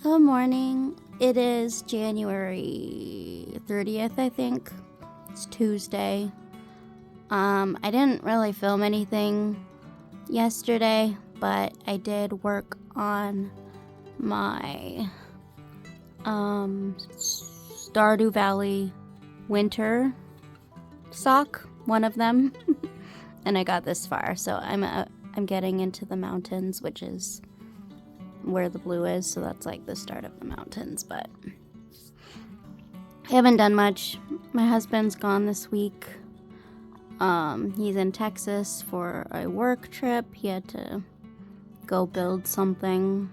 Good morning. It is January 30th, I think. It's Tuesday. I didn't really film anything yesterday, but I did work on my Stardew Valley winter sock, one of them, and I got this far. So I'm getting into the mountains, which is where the blue is, so that's like the start of the mountains, but I haven't done much. My husband's gone this week. He's in Texas for a work trip. He had to go build something.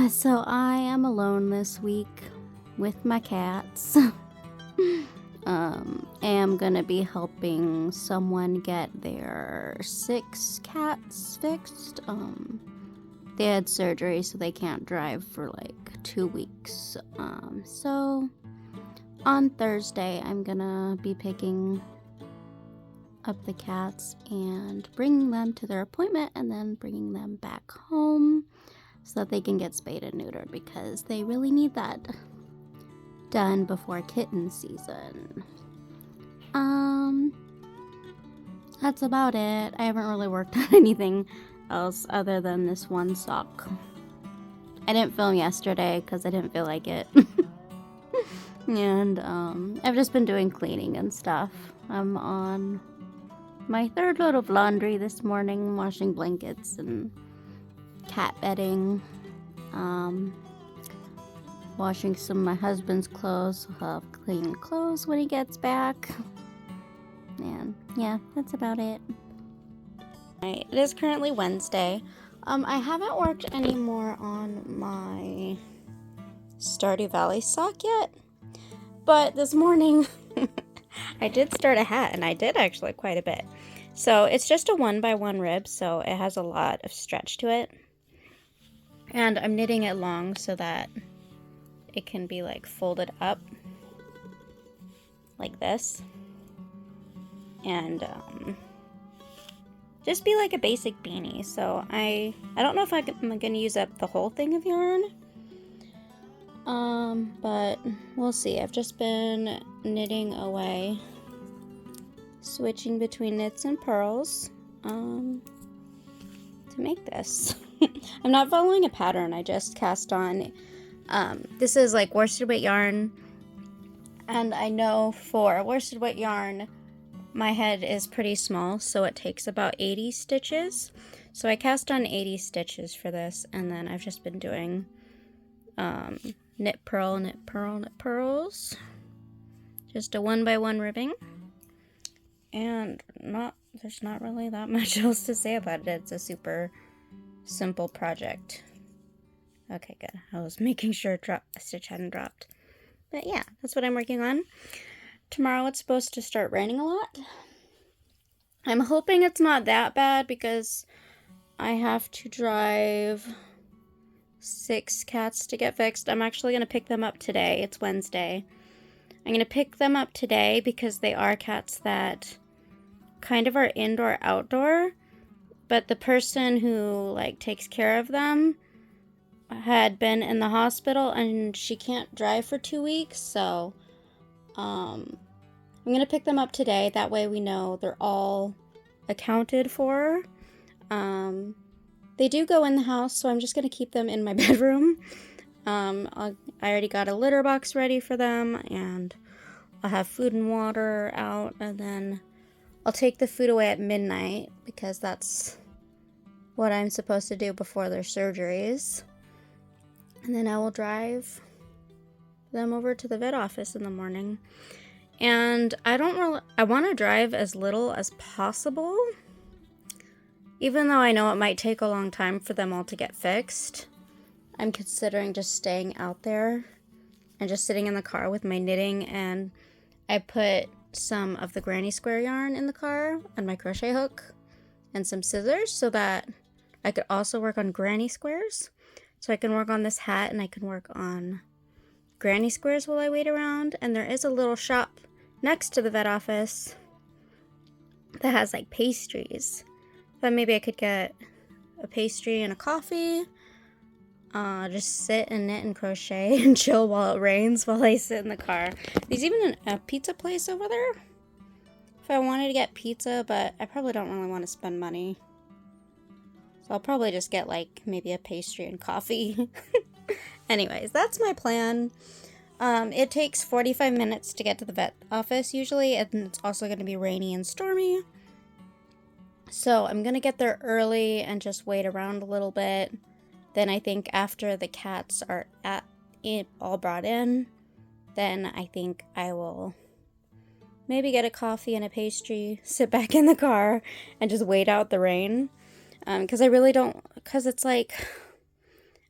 So I am alone this week with my cats. Am gonna be helping someone get their 6 cats fixed. They had surgery, so they can't drive for like 2 weeks. So on Thursday, I'm gonna be picking up the cats and bringing them to their appointment and then bringing them back home so that they can get spayed and neutered because they really need that done before kitten season. That's about it. I haven't really worked on anything else other than this one sock. I didn't film yesterday because I didn't feel like it. And I've just been doing cleaning and stuff. I'm on my 3rd load of laundry this morning, washing blankets and cat bedding. Washing some of my husband's clothes. He'll have clean clothes when he gets back. And yeah, that's about it. It is currently Wednesday. I haven't worked any more on my Stardew Valley sock yet, but this morning I did start a hat, and I did actually quite a bit. So it's just a 1x1 rib, so it has a lot of stretch to it, and I'm knitting it long so that it can be like folded up like this, and just be like a basic beanie. So I don't know if I'm gonna use up the whole thing of yarn, but we'll see. I've just been knitting away, switching between knits and purls to make this. I'm not following a pattern. I just cast on. This is like worsted weight yarn, and I know for worsted weight yarn my head is pretty small, so it takes about 80 stitches. So I cast on 80 stitches for this, and then I've just been doing knit purl, knit purl, knit purls. Just a 1x1 ribbing. And there's not really that much else to say about it. It's a super simple project. Okay, good. I was making sure a stitch hadn't dropped. But yeah, that's what I'm working on. Tomorrow it's supposed to start raining a lot. I'm hoping it's not that bad because I have to drive 6 cats to get fixed. I'm actually going to pick them up today. It's Wednesday. I'm going to pick them up today because they are cats that kind of are indoor-outdoor, but the person who like takes care of them had been in the hospital and she can't drive for 2 weeks, so I'm gonna pick them up today. That way we know they're all accounted for. They do go in the house, so I'm just gonna keep them in my bedroom. I already got a litter box ready for them, and I'll have food and water out, and then I'll take the food away at midnight because that's what I'm supposed to do before their surgeries. And then I will drive them over to the vet office in the morning. And I want to drive as little as possible, even though I know it might take a long time for them all to get fixed. I'm considering just staying out there and just sitting in the car with my knitting, and I put some of the granny square yarn in the car and my crochet hook and some scissors so that I could also work on granny squares. So I can work on this hat and I can work on granny squares while I wait around. And there is a little shop next to the vet office that has like pastries. Thought maybe I could get a pastry and a coffee just sit and knit and crochet and chill while it rains while I sit in the car. There's even a pizza place over there. If I wanted to get pizza, but I probably don't really want to spend money. So I'll probably just get like maybe a pastry and coffee. Anyways, that's my plan. It takes 45 minutes to get to the vet office usually, and it's also going to be rainy and stormy. So I'm going to get there early and just wait around a little bit. Then I think after the cats are all brought in, then I think I will maybe get a coffee and a pastry, sit back in the car, and just wait out the rain. Because I really don't, because it's like,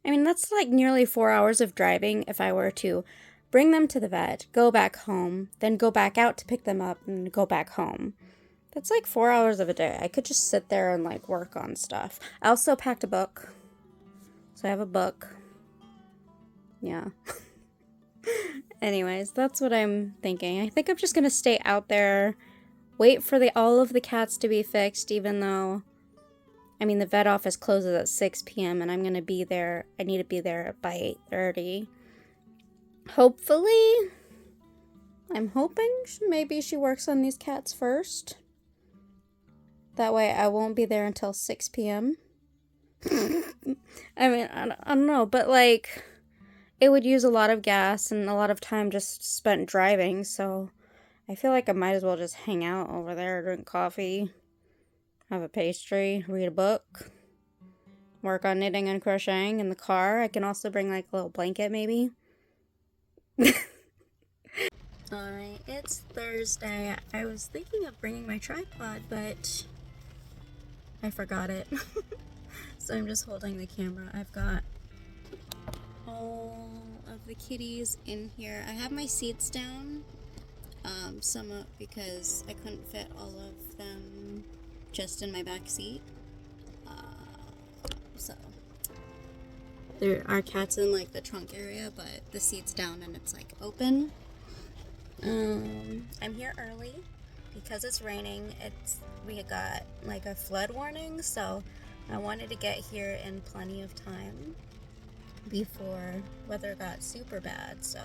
I mean, that's like nearly 4 hours of driving if I were to bring them to the vet, go back home, then go back out to pick them up and go back home. That's like 4 hours of a day. I could just sit there and like work on stuff. I also packed a book. So I have a book. Yeah. Anyways, that's what I'm thinking. I think I'm just gonna stay out there, wait for all of the cats to be fixed, even though, I mean, the vet office closes at 6 p.m. and I'm gonna be there. I need to be there by 8:30. Hopefully, I'm hoping maybe she works on these cats first. That way I won't be there until 6 p.m. I mean, I don't know, but like, it would use a lot of gas and a lot of time just spent driving, so I feel like I might as well just hang out over there, drink coffee, have a pastry, read a book, work on knitting and crocheting in the car. I can also bring like a little blanket maybe. Alright, it's Thursday. I was thinking of bringing my tripod, but I forgot it. So I'm just holding the camera. I've got all of the kitties in here. I have my seats down, somewhat because I couldn't fit all of them just in my back seat. So there are cats in like the trunk area, but the seat's down and it's like open. I'm here early because it's raining. We got like a flood warning, so I wanted to get here in plenty of time before weather got super bad. So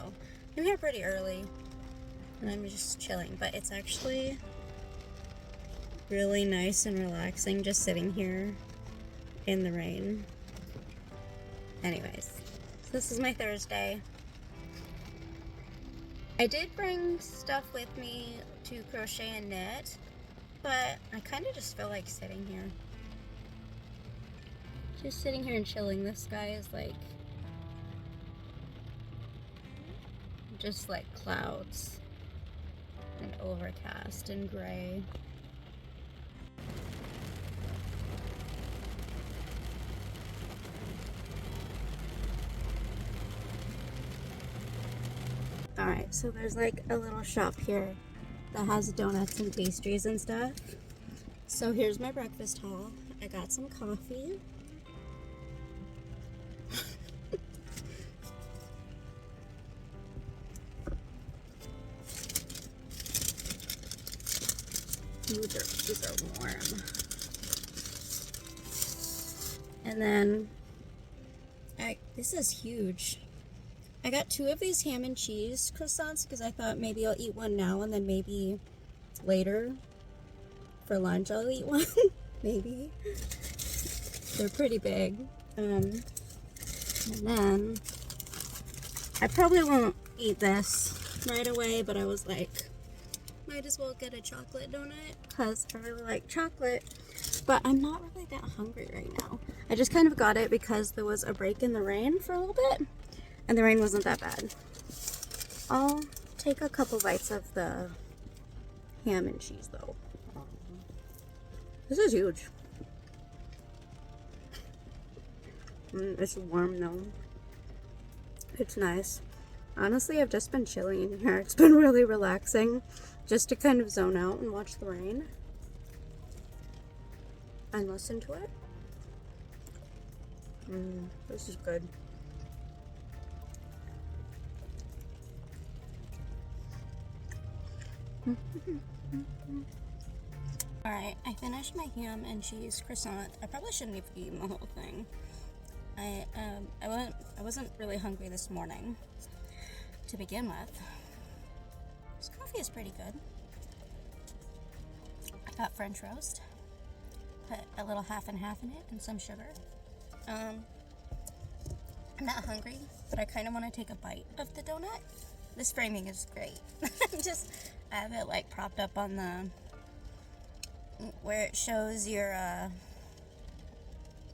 I'm here pretty early and I'm just chilling, but it's actually really nice and relaxing just sitting here in the rain. Anyways, so this is my Thursday. I did bring stuff with me to crochet and knit, but I kind of just feel like sitting here. Just sitting here and chilling. The sky is like, just like clouds and overcast and gray. Alright, so there's like a little shop here that has donuts and pastries and stuff. So here's my breakfast haul. I got some coffee. These are warm. And then, this is huge. I got 2 of these ham and cheese croissants because I thought maybe I'll eat one now and then maybe later for lunch I'll eat one. Maybe. They're pretty big. And then I probably won't eat this right away, but I was like, might as well get a chocolate donut because I really like chocolate. But I'm not really that hungry right now. I just kind of got it because there was a break in the rain for a little bit. And the rain wasn't that bad. I'll take a couple bites of the ham and cheese though. This is huge. It's warm though. It's nice. Honestly, I've just been chilling in here. It's been really relaxing just to kind of zone out and watch the rain and listen to it. This is good. Alright, I finished my ham and cheese croissant. I probably shouldn't have eaten the whole thing. I wasn't really hungry this morning to begin with. This coffee is pretty good. I got French roast, put a little half and half in it, and some sugar. I'm not hungry, but I kind of want to take a bite of the donut. This framing is great. I have it like propped up on the where it shows your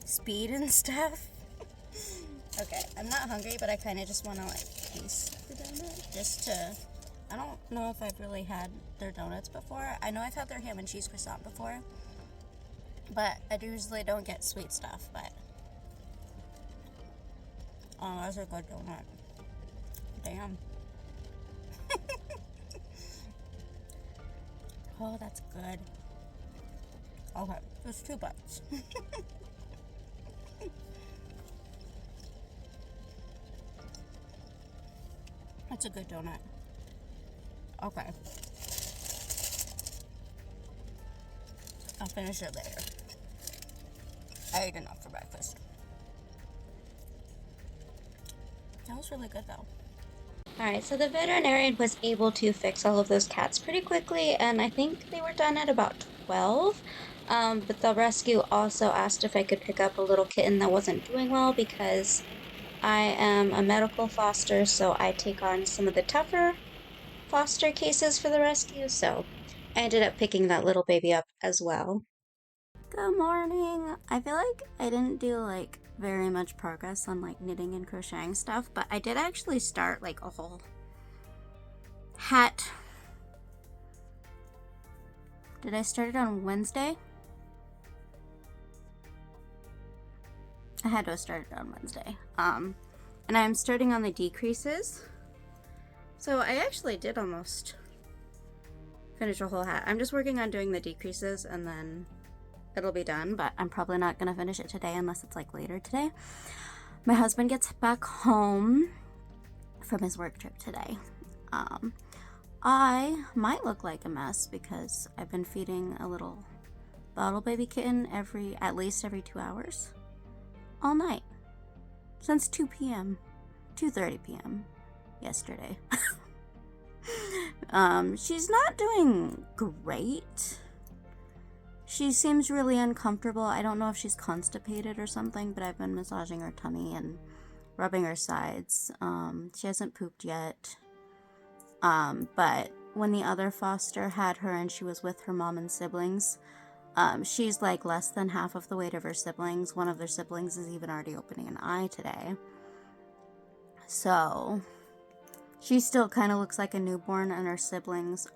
speed and stuff. Okay, I'm not hungry, but I kind of just want to like taste the donut I don't know if I've really had their donuts before. I know I've had their ham and cheese croissant before, but I usually don't get sweet stuff, but oh, that's a good donut. Damn. Oh, that's good. Okay, there's 2 bites. That's a good donut. Okay. I'll finish it later. I ate enough for breakfast. That was really good though. Alright, so the veterinarian was able to fix all of those cats pretty quickly, and I think they were done at about 12. But the rescue also asked if I could pick up a little kitten that wasn't doing well because I am a medical foster, so I take on some of the tougher foster cases for the rescue, so I ended up picking that little baby up as well. Good morning! I feel like I didn't do like very much progress on like knitting and crocheting stuff, but I did actually start like a whole hat. Did I start it on Wednesday? I had to start it on Wednesday. And I'm starting on the decreases. So I actually did almost finish a whole hat. I'm just working on doing the decreases and then it'll be done, but I'm probably not gonna finish it today unless it's like later today. My husband gets back home from his work trip today. I might look like a mess because I've been feeding a little bottle baby kitten at least every 2 hours all night since 2 p.m. 2:30 p.m. yesterday. She's not doing great. She seems really uncomfortable. I don't know if she's constipated or something, but I've been massaging her tummy and rubbing her sides. She hasn't pooped yet. But when the other foster had her and she was with her mom and siblings, she's like less than half of the weight of her siblings. One of their siblings is even already opening an eye today. So she still kind of looks like a newborn, and her siblings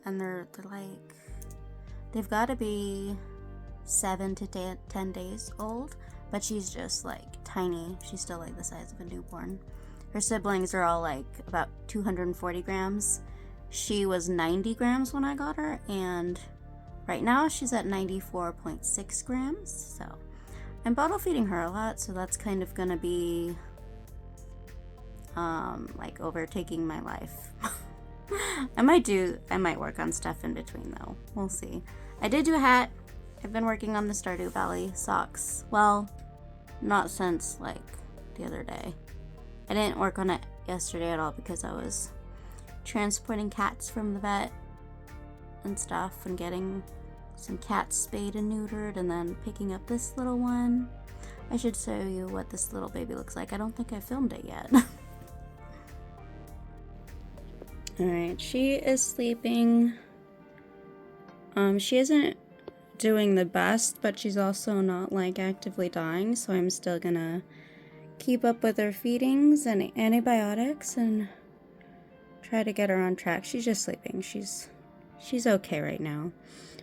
they're like, they've got to be 7 to 10 days old, but she's just like tiny. She's still like the size of a newborn. Her siblings are all like about 240 grams. She was 90 grams when I got her, and right now she's at 94.6 grams. So I'm bottle feeding her a lot, so that's kind of gonna be like overtaking my life. I might work on stuff in between though. We'll see. I did do a hat. I've been working on the Stardew Valley socks. Well, not since like the other day. I didn't work on it yesterday at all because I was transporting cats from the vet and stuff and getting some cats spayed and neutered and then picking up this little one. I should show you what this little baby looks like. I don't think I filmed it yet. Alright, she is sleeping. She isn't doing the best, but she's also not like actively dying, so I'm still gonna keep up with her feedings and antibiotics and try to get her on track. She's just sleeping. She's okay right now.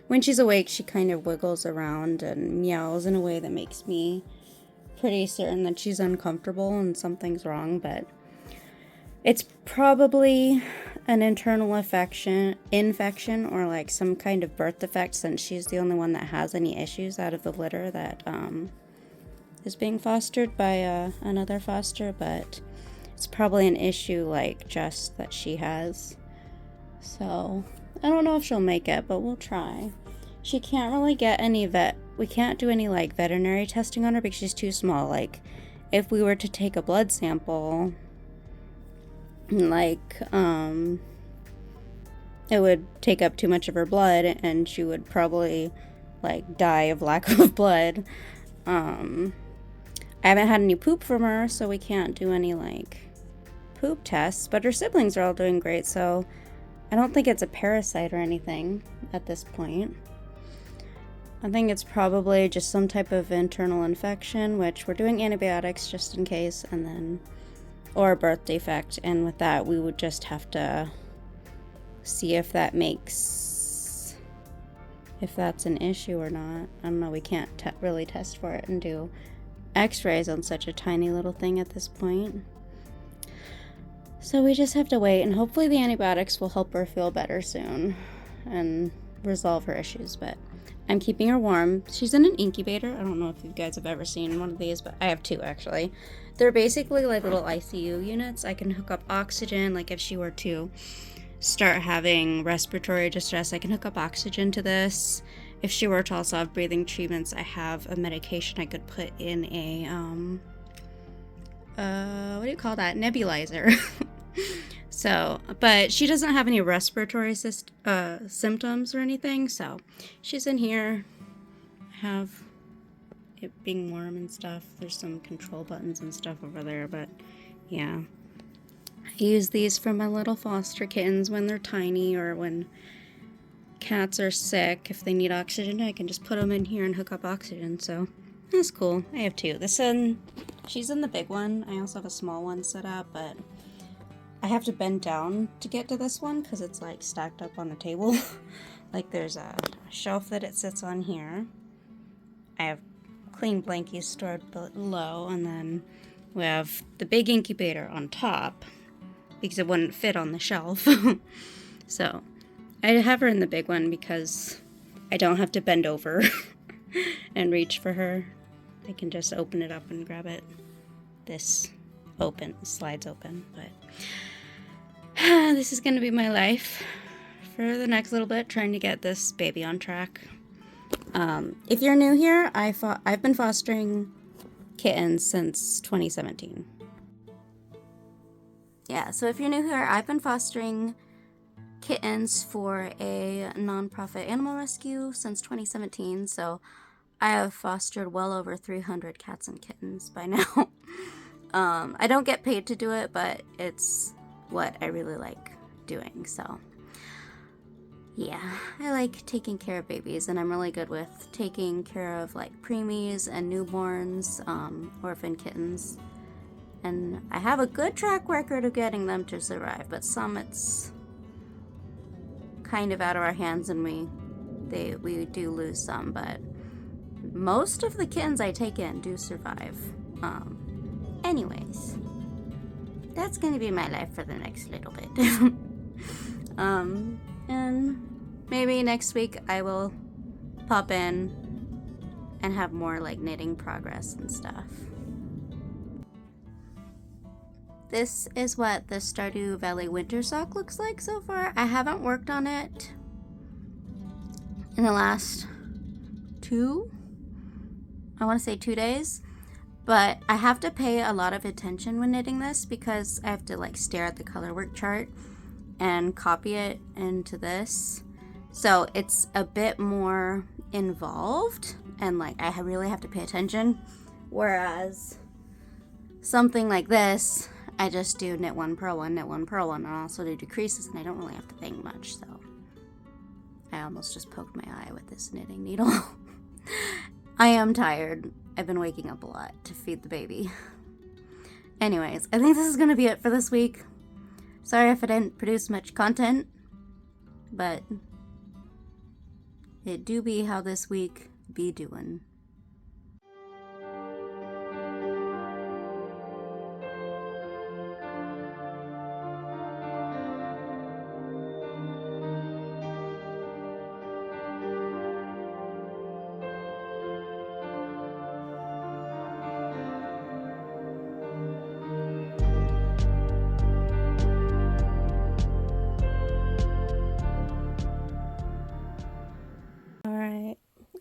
When she's awake, she kind of wiggles around and meows in a way that makes me pretty certain that she's uncomfortable and something's wrong, but it's probably an internal infection or like some kind of birth defect, since she's the only one that has any issues out of the litter that is being fostered by another foster, but it's probably an issue like just that she has. So I don't know if she'll make it, but we'll try. She can't really get any we can't do any like veterinary testing on her because she's too small. Like if we were to take a blood sample, like, it would take up too much of her blood and she would probably, like, die of lack of blood. I haven't had any poop from her, so we can't do any, like, poop tests, but her siblings are all doing great, so I don't think it's a parasite or anything at this point. I think it's probably just some type of internal infection, which we're doing antibiotics just in case, and then, or a birth defect, and with that we would just have to see if that makes, if that's an issue or not. I don't know, we can't really test for it and do x-rays on such a tiny little thing at this point. So we just have to wait, and hopefully the antibiotics will help her feel better soon and resolve her issues, but I'm keeping her warm. She's in an incubator. I don't know if you guys have ever seen one of these, but I have two actually. They're basically like little ICU units. I can hook up oxygen, like if she were to start having respiratory distress, I can hook up oxygen to this. If she were to also have breathing treatments, I have a medication I could put in a, what do you call that? Nebulizer. So, but she doesn't have any respiratory symptoms or anything, so she's in here. I have it being warm and stuff. There's some control buttons and stuff over there, but yeah. I use these for my little foster kittens when they're tiny or when cats are sick. If they need oxygen, I can just put them in here and hook up oxygen, so that's cool. I have two. This one, she's in the big one. I also have a small one set up, but I have to bend down to get to this one because it's like stacked up on the table. Like there's a shelf that it sits on here. I have clean blankies stored below, and then we have the big incubator on top because it wouldn't fit on the shelf. So I have her in the big one because I don't have to bend over and reach for her. I can just open it up and grab it. This slides open, but this is gonna be my life for the next little bit, trying to get this baby on track. If you're new here, I've been fostering kittens since 2017. Yeah, so if you're new here, I've been fostering kittens for a nonprofit animal rescue since 2017, so I have fostered well over 300 cats and kittens by now. I don't get paid to do it, but it's what I really like doing, so yeah, I like taking care of babies, and I'm really good with taking care of like preemies and newborns, orphan kittens, and I have a good track record of getting them to survive, but some it's kind of out of our hands and we do lose some, but most of the kittens I take in do survive. Anyways, that's gonna be my life for the next little bit. And maybe next week I will pop in and have more like knitting progress and stuff. This is what the Stardew Valley winter sock looks like so far. I haven't worked on it in the last 2 days. But I have to pay a lot of attention when knitting this because I have to like stare at the color work chart and copy it into this. So it's a bit more involved and like I really have to pay attention. Whereas something like this, I just do knit 1, purl 1, knit 1, purl 1, and I also do decreases, and I don't really have to think much, so I almost just poked my eye with this knitting needle. I am tired. I've been waking up a lot to feed the baby. Anyways, I think this is going to be it for this week. Sorry if I didn't produce much content, but it do be how this week be doing.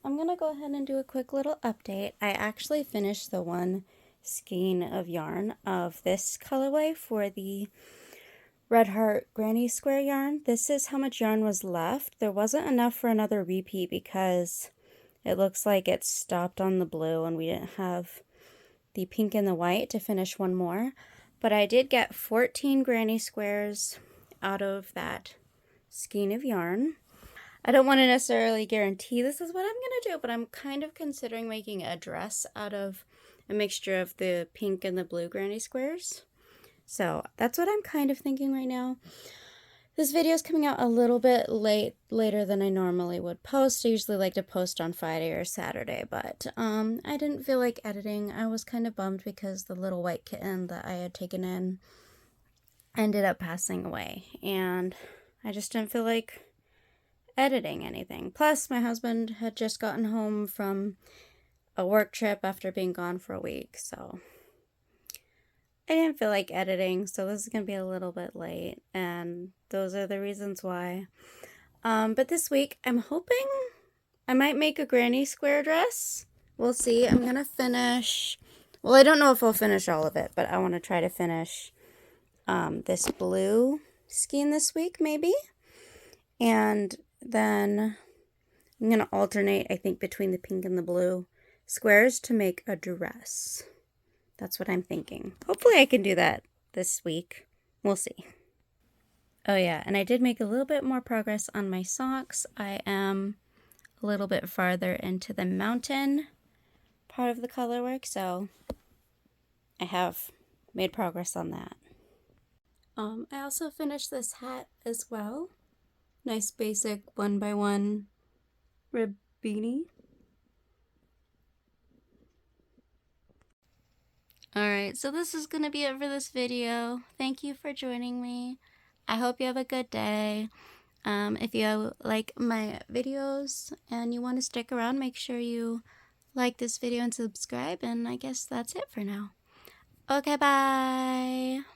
I'm gonna go ahead and do a quick little update. I actually finished the one skein of yarn of this colorway for the Red Heart Granny Square yarn. This is how much yarn was left. There wasn't enough for another repeat because it looks like it stopped on the blue and we didn't have the pink and the white to finish one more. But I did get 14 granny squares out of that skein of yarn. I don't want to necessarily guarantee this is what I'm going to do, but I'm kind of considering making a dress out of a mixture of the pink and the blue granny squares. So that's what I'm kind of thinking right now. This video is coming out a little bit later than I normally would post. I usually like to post on Friday or Saturday, but I didn't feel like editing. I was kind of bummed because the little white kitten that I had taken in ended up passing away, and I just didn't feel like editing anything. Plus, my husband had just gotten home from a work trip after being gone for a week, so I didn't feel like editing, so this is going to be a little bit late, and those are the reasons why. But this week, I'm hoping I might make a granny square dress. We'll see. I'm going to finish, well, I don't know if I'll finish all of it, but I want to try to finish this blue skein this week, maybe. And then I'm going to alternate, I think, between the pink and the blue squares to make a dress. That's what I'm thinking. Hopefully I can do that this week. We'll see. Oh yeah, and I did make a little bit more progress on my socks. I am a little bit farther into the mountain part of the colorwork, so I have made progress on that. I also finished this hat as well. Nice basic 1x1 rib beanie. Alright, so this is going to be it for this video. Thank you for joining me. I hope you have a good day. If you like my videos and you want to stick around, make sure you like this video and subscribe. And I guess that's it for now. Okay, bye!